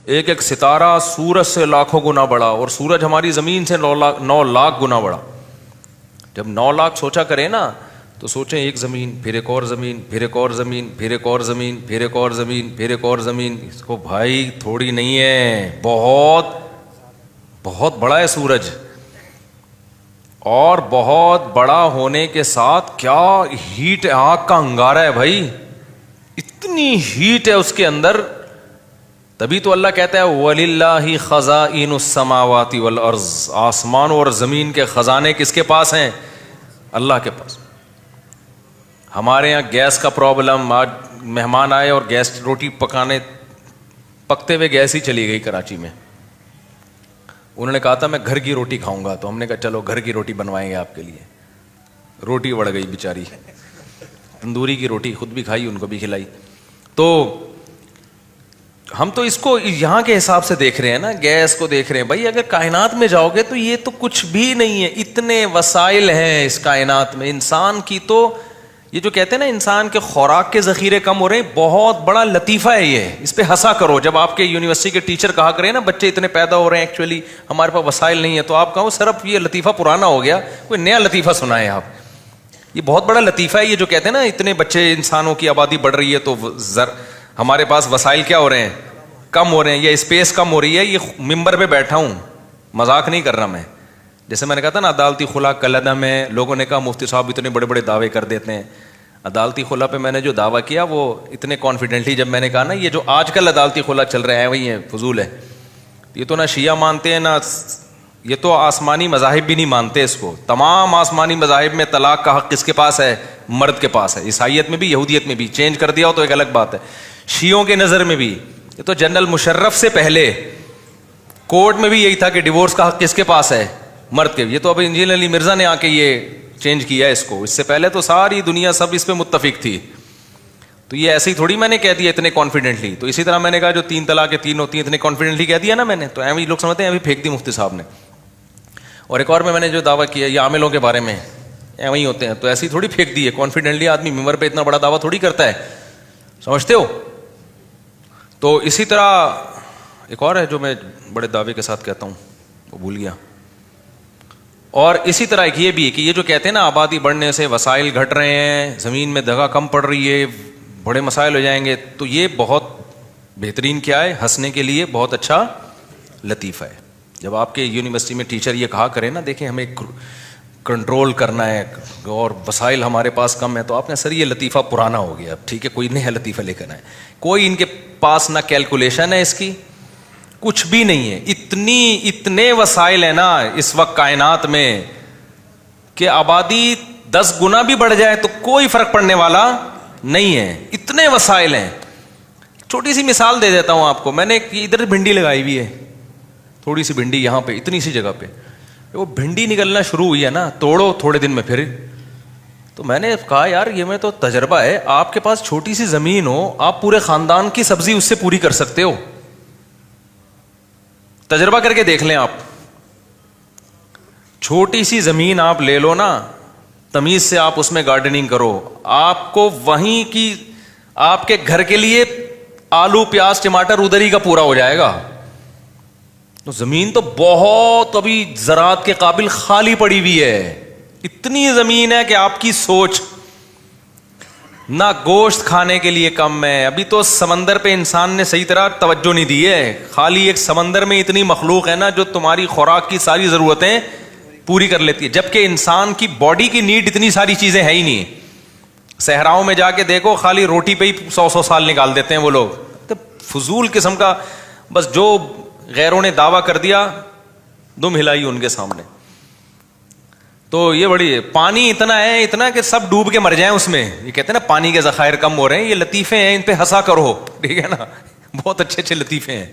ایک ایک ستارہ سورج سے لاکھوں گنا بڑا، اور سورج ہماری زمین سے 9 لاکھ گنا بڑا. جب 9 لاکھ سوچا کریں نا تو سوچیں ایک زمین، پھر ایک اور زمین، پھر ایک اور زمین، پھر ایک اور زمین، پھر ایک اور زمین، پھر ایک اور زمین. اس کو بھائی تھوڑی نہیں ہے، بہت بہت بڑا ہے سورج. اور بہت بڑا ہونے کے ساتھ کیا ہیٹ ہے، آگ کا انگارہ ہے بھائی، اتنی ہیٹ ہے اس کے اندر. تبھی تو اللہ کہتا ہے وَلِلَّهِ خَزَائِنُ السَّمَاوَاتِ وَالْأَرْضِ، آسمان اور زمین کے خزانے کس کے پاس ہیں؟ اللہ کے پاس. ہمارے یہاں گیس کا پرابلم، آج مہمان آئے اور گیس روٹی پکتے ہوئے گیس ہی چلی گئی کراچی میں. انہوں نے کہا تھا میں گھر کی روٹی کھاؤں گا، تو ہم نے کہا چلو گھر کی روٹی بنوائیں گے آپ کے لیے. روٹی بڑھ گئی بیچاری، تندوری کی روٹی خود بھی کھائی، ان کو بھی کھلائی. تو ہم تو اس کو یہاں کے حساب سے دیکھ رہے ہیں نا، گیس کو دیکھ رہے ہیں. بھائی اگر کائنات میں جاؤ گے تو یہ تو کچھ بھی نہیں ہے، اتنے وسائل ہیں اس کائنات میں. انسان کی تو یہ جو کہتے ہیں نا انسان کے خوراک کے ذخیرے کم ہو رہے ہیں، بہت بڑا لطیفہ ہے یہ. اس پہ ہنسا کرو. جب آپ کے یونیورسٹی کے ٹیچر کہا کریں نا بچے اتنے پیدا ہو رہے ہیں ایکچولی ہمارے پاس وسائل نہیں ہے، تو آپ کہو صرف یہ لطیفہ پرانا ہو گیا، کوئی نیا لطیفہ سنائیں آپ. یہ بہت بڑا لطیفہ ہے یہ جو کہتے ہیں نا اتنے بچے، انسانوں کی آبادی بڑھ رہی ہے تو ہمارے پاس وسائل کیا ہو رہے ہیں؟ کم ہو رہے ہیں، یا اسپیس کم ہو رہی ہے. یہ ممبر پہ بیٹھا ہوں، مذاق نہیں کر رہا میں. جیسے میں نے کہا تھا نا عدالتی خلا کلدم ہے، لوگوں نے کہا مفتی صاحب اتنے بڑے بڑے دعوے کر دیتے ہیں. عدالتی خلا پہ میں نے جو دعویٰ کیا وہ اتنے کانفیڈنٹلی جب میں نے کہا نا یہ جو آج کل عدالتی خلا چل رہا ہے وہی ہے، فضول ہے. یہ تو نہ شیعہ مانتے ہیں، نہ یہ تو آسمانی مذاہب بھی نہیں مانتے اس کو. تمام آسمانی مذاہب میں طلاق کا حق کس کے پاس ہے؟ مرد کے پاس ہے. عیسائیت میں بھی، یہودیت میں بھی. چینج کر دیا ہو تو ایک الگ بات ہے. شیعوں کے نظر میں بھی یہ تو جنرل مشرف سے پہلے کورٹ میں بھی یہی تھا کہ ڈیورس کا حق کس کے پاس ہے؟ مرد کے. یہ تو اب انجینئر علی مرزا نے آ کے یہ چینج کیا اس کو. اس سے پہلے تو ساری دنیا سب اس پہ متفق تھی. تو یہ ایسے ہی تھوڑی میں نے کہہ دیا اتنے کانفیڈنٹلی. تو اسی طرح میں نے کہا جو 3 طلاق کے 3 ہوتی ہیں اتنے کانفیڈنٹلی کہہ دیا نا میں نے، تو ایویں لوگ سمجھتے ہیں ابھی پھینک دی مفتی صاحب نے. اور ایک اور میں نے جو دعویٰ کیا یہ عاملوں کے بارے میں ایویں ہی ہوتے ہیں، تو ایسی تھوڑی پھینک دی ہے کانفیڈنٹلی. آدمی ممبر پہ اتنا بڑا دعویٰ تھوڑی کرتا ہے، سمجھتے ہو. تو اسی طرح ایک اور ہے جو میں بڑے دعوے کے ساتھ کہتا ہوں، وہ بھول گیا. اور اسی طرح ایک یہ بھی ہے کہ یہ جو کہتے ہیں نا آبادی بڑھنے سے وسائل گھٹ رہے ہیں، زمین میں جگہ کم پڑ رہی ہے، بڑے مسائل ہو جائیں گے، تو یہ بہت بہترین کیا ہے؟ ہنسنے کے لیے بہت اچھا لطیفہ ہے. جب آپ کے یونیورسٹی میں ٹیچر یہ کہا کریں نا دیکھیں ہمیں کنٹرول کرنا ہے اور وسائل ہمارے پاس کم ہے، تو آپ نے سر یہ لطیفہ پرانا ہو گیا، اب ٹھیک ہے کوئی نیا لطیفہ لے کر آئے. کوئی ان کے پاس نہ کیلکولیشن ہے اس کی، کچھ بھی نہیں ہے. اتنے وسائل ہیں نا اس وقت کائنات میں کہ آبادی 10 گنا بھی بڑھ جائے تو کوئی فرق پڑنے والا نہیں ہے. اتنے وسائل ہیں. چھوٹی سی مثال دے دیتا ہوں آپ کو. میں نے ادھر بھنڈی لگائی ہوئی ہے، تھوڑی سی بھنڈی یہاں پہ اتنی سی جگہ پہ. وہ بھنڈی نکلنا شروع ہوئی ہے نا، توڑو تھوڑے دن میں پھر. تو میں نے کہا یار یہ میں تو تجربہ ہے، آپ کے پاس چھوٹی سی زمین ہو آپ پورے خاندان کی سبزی اس سے پوری کر سکتے ہو. تجربہ کر کے دیکھ لیں آپ. چھوٹی سی زمین آپ لے لو نا، تمیز سے آپ اس میں گارڈننگ کرو، آپ کو وہیں کی آپ کے گھر کے لیے آلو پیاز ٹماٹر ادھر ہی کا پورا ہو جائے گا. تو زمین تو بہت ابھی زراعت کے قابل خالی پڑی ہوئی ہے. اتنی زمین ہے کہ آپ کی سوچ نہ گوشت کھانے کے لیے کم ہے. ابھی تو سمندر پہ انسان نے صحیح طرح توجہ نہیں دی ہے. خالی ایک سمندر میں اتنی مخلوق ہے نا جو تمہاری خوراک کی ساری ضرورتیں پوری کر لیتی ہے، جبکہ انسان کی باڈی کی نیڈ اتنی ساری چیزیں ہے ہی نہیں. صحراؤں میں جا کے دیکھو خالی روٹی پہ ہی 100 سال نکال دیتے ہیں وہ لوگ. تو فضول قسم کا، بس جو غیروں نے دعویٰ کر دیا دم ہلائی ان کے سامنے. تو یہ بڑی پانی اتنا کہ سب ڈوب کے مر جائیں اس میں. یہ کہتے ہیں نا پانی کے ذخائر کم ہو رہے ہیں. یہ لطیفے ہیں، ان پہ ہنسا کرو، ٹھیک ہے نا. بہت اچھے اچھے لطیفے ہیں.